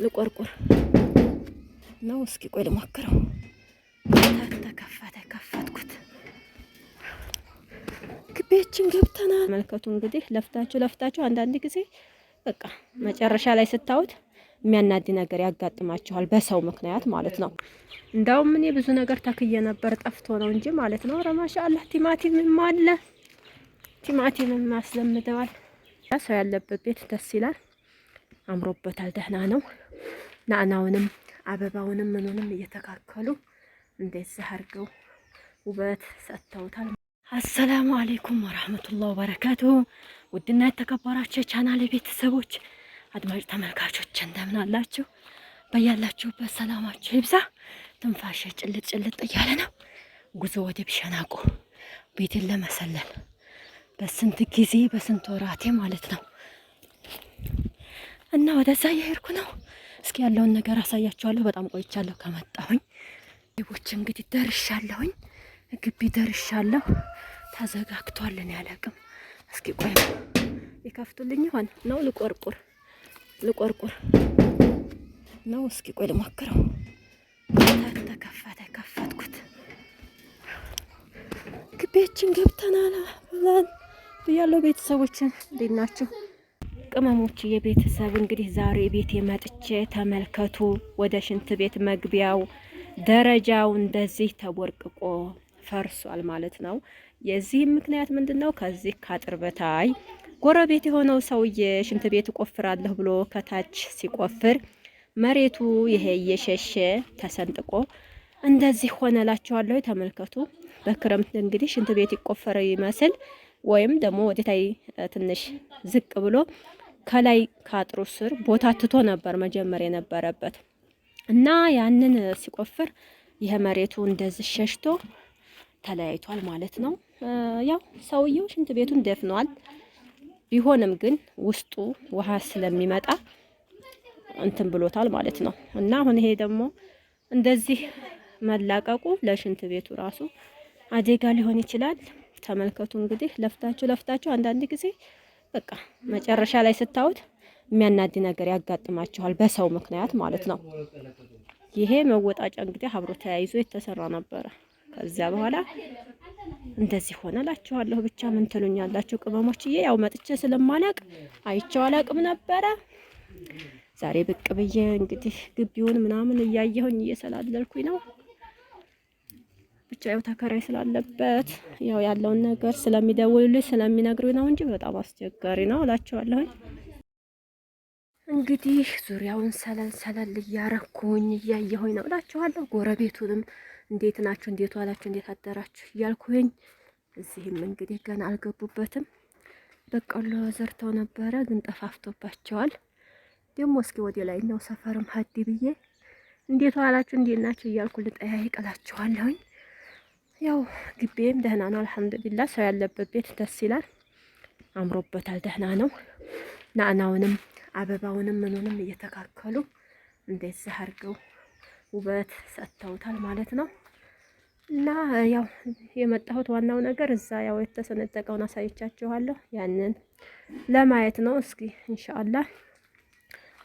ልቆርቁር ነው። እስኪ ቆይ ልሞክረው። ከፈትኩት። ግቢያችን ገብተናል። መልከቱ እንግዲህ ለፍታችሁ አንዳንድ ጊዜ በቃ መጨረሻ ላይ ስታዩት የሚያናድ ነገር ያጋጥማችኋል፣ በሰው ምክንያት ማለት ነው። እንዳውም እኔ ብዙ ነገር ተክዬ ነበር ጠፍቶ ነው እንጂ ማለት ነው። ኧረ ማሻአላህ ቲማቲምም አለ። ቲማቲምም አስለምደዋል። ሰው ያለበት ቤት ደስ ይላል፣ አምሮበታል፣ ደህና ነው። ናዕናውንም አበባውንም ምኑንም እየተካከሉ እንደዚህ አድርገው ውበት ሰጥተውታል። አሰላሙ አለይኩም ወራህመቱላሂ ወበረካቱሁ። ውድና የተከበራችሁ የቻናሌ ቤተሰቦች አድማጭ ተመልካቾች እንደምን አላችሁ? በያላችሁበት ሰላማችሁ ይብዛ። ትንፋሽ ጭልጥ እያለ ነው። ጉዞ ወደ ቢሸናቆ ቤትን ለመሰለል በስንት ጊዜ በስንት ወራቴ ማለት ነው እና ወደዛ እየሄድኩ ነው። እስኪ ያለውን ነገር አሳያችኋለሁ። በጣም ቆይቻለሁ ከመጣሁኝ። ሌቦች እንግዲህ ደርሻለሁኝ፣ ግቢ ደርሻለሁ። ተዘጋግቷል። እኔ አላውቅም። እስኪ ቆይ ይከፍቱልኝ ይሆን ነው? ልቆርቁር ነው። እስኪ ቆይ ልሞክረው። ከፈትኩት። ግቢያችን ገብተናል ብያለሁ። ቤተሰቦችን እንዴት ናችሁ? ቅመሞች የቤተሰብ እንግዲህ ዛሬ ቤት የመጥቼ ተመልከቱ። ወደ ሽንት ቤት መግቢያው ደረጃው እንደዚህ ተቦርቅቆ ፈርሷል ማለት ነው። የዚህም ምክንያት ምንድነው? ከዚህ ካጥር በታይ ጎረቤት የሆነው ሰውዬ ሽንት ቤት እቆፍራለሁ ብሎ ከታች ሲቆፍር መሬቱ ይሄ እየሸሸ ተሰንጥቆ እንደዚህ ሆነላችኋለሁ። ተመልከቱ። በክረምት እንግዲህ ሽንት ቤት ይቆፈረ ይመስል ወይም ደግሞ ወደታይ ትንሽ ዝቅ ብሎ ከላይ ካጥሩ ስር ቦታ ትቶ ነበር መጀመሪያ የነበረበት እና ያንን ሲቆፍር ይሄ መሬቱ እንደዚህ ሸሽቶ ተለያይቷል ማለት ነው። ያው ሰውየው ሽንት ቤቱን ደፍኗል። ቢሆንም ግን ውስጡ ውሃ ስለሚመጣ እንትን ብሎታል ማለት ነው። እና አሁን ይሄ ደግሞ እንደዚህ መላቀቁ ለሽንት ቤቱ ራሱ አደጋ ሊሆን ይችላል። ተመልከቱ እንግዲህ ለፍታችሁ አንዳንድ ጊዜ በቃ መጨረሻ ላይ ስታዩት የሚያናድ ነገር ያጋጥማችኋል፣ በሰው ምክንያት ማለት ነው። ይሄ መወጣጫ እንግዲህ አብሮ ተያይዞ የተሰራ ነበረ። ከዛ በኋላ እንደዚህ ሆነላችኋለሁ። ብቻ ምን ትሉኛላችሁ ቅመሞችዬ? ያው መጥቼ ስለማላቅ አይቼው አላቅም ነበረ። ዛሬ ብቅ ብዬ እንግዲህ ግቢውን ምናምን እያየሁኝ እየሰላለልኩኝ ነው። ብቻ ያው ተከራይ ስላለበት ያው ያለውን ነገር ስለሚደውሉልኝ ስለሚነግሩኝ ነው እንጂ በጣም አስቸጋሪ ነው እላችኋለሁ። እንግዲህ ዙሪያውን ሰለል እያረኩኝ እያየሁኝ ነው እላችኋለሁ። ጎረቤቱንም እንዴት ናችሁ፣ እንዴት ዋላችሁ፣ እንዴት አደራችሁ እያልኩኝ እዚህም እንግዲህ ገና አልገቡበትም። በቆሎ ዘርተው ነበረ ግን ጠፋፍቶባቸዋል። ደግሞ እስኪ ወደ ላይኛው ሰፈርም ሀዲ ብዬ እንዴት ዋላችሁ፣ እንዴት ናችሁ እያልኩ ልጠያይቅ እላችኋለሁኝ። ያው ግቢም ደህና ነው አልሐምዱሊላህ። ሰው ያለበት ቤት ደስ ይላል፣ አምሮበታል፣ ደህና ነው። ናዕናውንም አበባውንም ምኑንም እየተካከሉ እንደዚህ አድርገው ውበት ሰጥተውታል ማለት ነው። እና ያው የመጣሁት ዋናው ነገር እዛ ያው የተሰነጠቀውን አሳይቻችኋለሁ። ያንን ለማየት ነው። እስኪ ኢንሻአላህ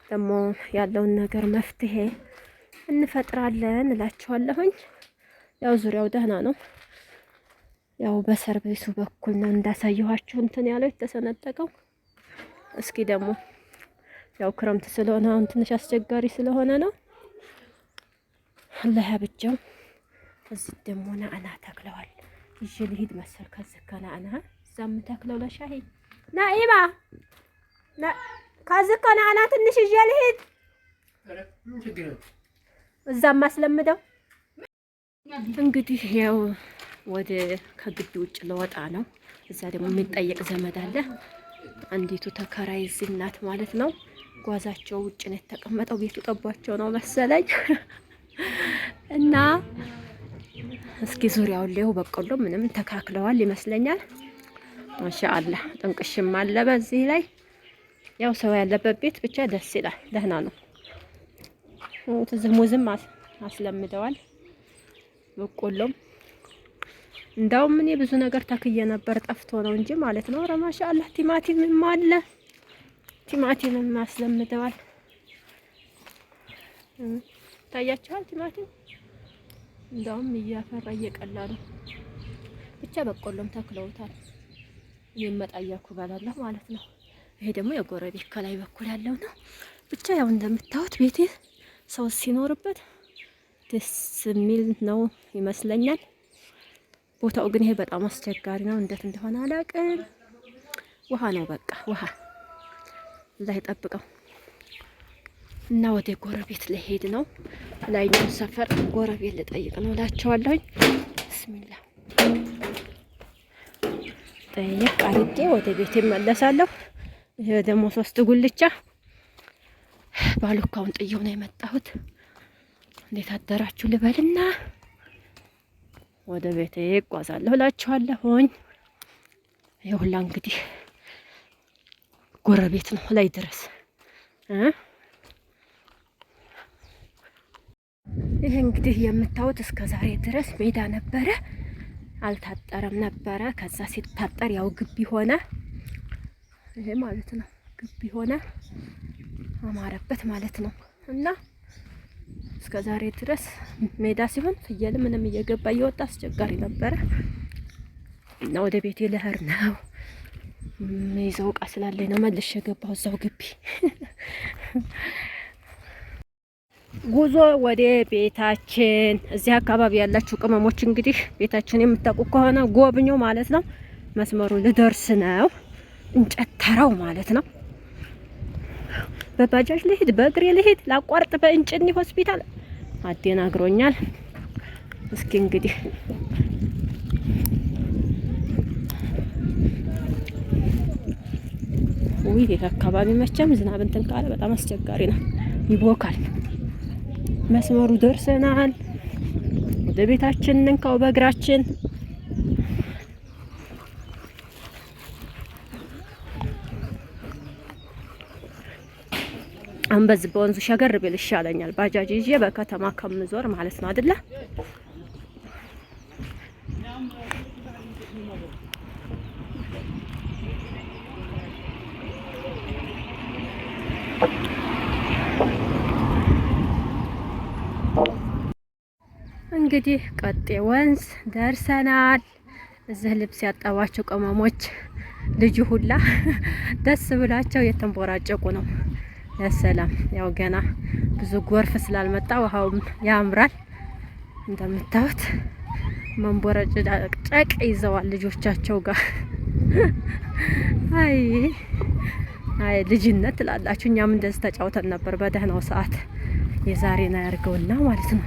ደግሞ ያለውን ነገር መፍትሄ እንፈጥራለን እላችኋለሁኝ። ያው ዙሪያው ደህና ነው። ያው በሰርቪሱ በኩል ነው እንዳሳየኋችሁ እንትን ያለው የተሰነጠቀው። እስኪ ደግሞ ያው ክረምት ስለሆነ አሁን ትንሽ አስቸጋሪ ስለሆነ ነው። አላህ ያብጀው። እዚህ ደግሞ ናዕና ተክለዋል። ይዤ ልሂድ መሰል ከዚህ ከናዕና እዛም ተክለው ለሻሂ ናኢማ ከዚህ ከናዕና ትንሽ ይዤ ልሂድ እዛም አስለምደው። እንግዲህ ያው ወደ ከግቢ ውጭ ለወጣ ነው። እዛ ደግሞ የሚጠየቅ ዘመድ አለ። አንዲቱ ተከራይ እዚህ ናት ማለት ነው። ጓዛቸው ውጭ ነው የተቀመጠው። ቤቱ ጠቧቸው ነው መሰለኝ እና እስኪ ዙሪያውን ሌው በቆሎ ምንም ተካክለዋል ይመስለኛል። ማሻአላህ ጥንቅሽም አለ በዚህ ላይ። ያው ሰው ያለበት ቤት ብቻ ደስ ይላል፣ ደህና ነው። ሙዝም አስለምደዋል። በቆሎም እንዳውም እኔ ብዙ ነገር ተክዬ ነበር ጠፍቶ ነው እንጂ ማለት ነው። ኧረ ማሻአላህ ቲማቲምም አለ። ቲማቲምም አስለምደዋል። ታያችኋል። ቲማቲም እንደውም እያፈራ እየቀላ ነው። ብቻ በቆሎም ተክለውታል። የመጣያኩ ባላለሁ ማለት ነው። ይሄ ደግሞ የጎረቤት ከላይ በኩል ያለው ነው። ብቻ ያው እንደምታዩት ቤቴ ሰው ሲኖርበት ደስ የሚል ነው ይመስለኛል። ቦታው ግን ይሄ በጣም አስቸጋሪ ነው። እንዴት እንደሆነ አላውቅም። ውሃ ነው በቃ ውሃ ላይ ጠብቀው እና ወደ ጎረቤት ልሄድ ነው። ላይኛው ሰፈር ጎረቤት ልጠይቅ ነው እላቸዋለሁኝ። ብስሚላ ጠይቅ አድርጌ ወደ ቤት እመለሳለሁ። ይሄ ደግሞ 3 ጉልቻ ባሉካውን ጥየው ነው የመጣሁት። እንዴት አደራችሁ ልበልና ወደ ቤቴ እጓዛለሁ እላችኋለሁኝ። ይሁላ እንግዲህ ጎረቤት ነው ላይ ድረስ ይሄ እንግዲህ የምታዩት እስከ ዛሬ ድረስ ሜዳ ነበረ፣ አልታጠረም ነበረ። ከዛ ሲታጠር ያው ግቢ ሆነ። ይሄ ማለት ነው ግቢ ሆነ፣ አማረበት ማለት ነው። እና እስከ ዛሬ ድረስ ሜዳ ሲሆን ፍየል ምንም እየገባ እየወጣ አስቸጋሪ ነበረ። እና ወደ ቤቴ ልሄድ ነው። ይዘው ዕቃ ስላለኝ ነው መልሼ የገባሁ እዛው ግቢ። ጉዞ ወደ ቤታችን። እዚህ አካባቢ ያላችሁ ቅመሞች እንግዲህ ቤታችን የምታውቁ ከሆነ ጎብኙ ማለት ነው። መስመሩ ልደርስ ነው። እንጨት ተራው ማለት ነው። በባጃጅ ልሂድ፣ በእግሬ ልሂድ፣ ላቋርጥ በእንጭኒ ሆስፒታል አደናግሮኛል። እስኪ እንግዲህ ይህ አካባቢ መቼም ዝናብ እንትን ካለ በጣም አስቸጋሪ ነው፣ ይቦካል። መስመሩ ደርሰናል። ወደ ቤታችን እንካው በእግራችን። አሁን በዚህ በወንዙ ሸገር ብል ይሻለኛል፣ ባጃጅ ይዤ በከተማ ከምዞር ማለት ነው አይደለ? እንግዲህ ቀጤ ወንዝ ደርሰናል። እዚህ ልብስ ያጠባቸው ቅመሞች ልጅ ሁላ ደስ ብላቸው የተንቦራጨቁ ነው። ያሰላም ያው ገና ብዙ ጎርፍ ስላልመጣ ውሃውም ያምራል። እንደምታዩት መንቦራጨቅ ይዘዋል ልጆቻቸው ጋር። አይ ልጅነት ትላላችሁ። እኛም እንደዚህ ተጫውተን ነበር በደህናው ሰዓት። የዛሬ ነው ያርገውና ማለት ነው።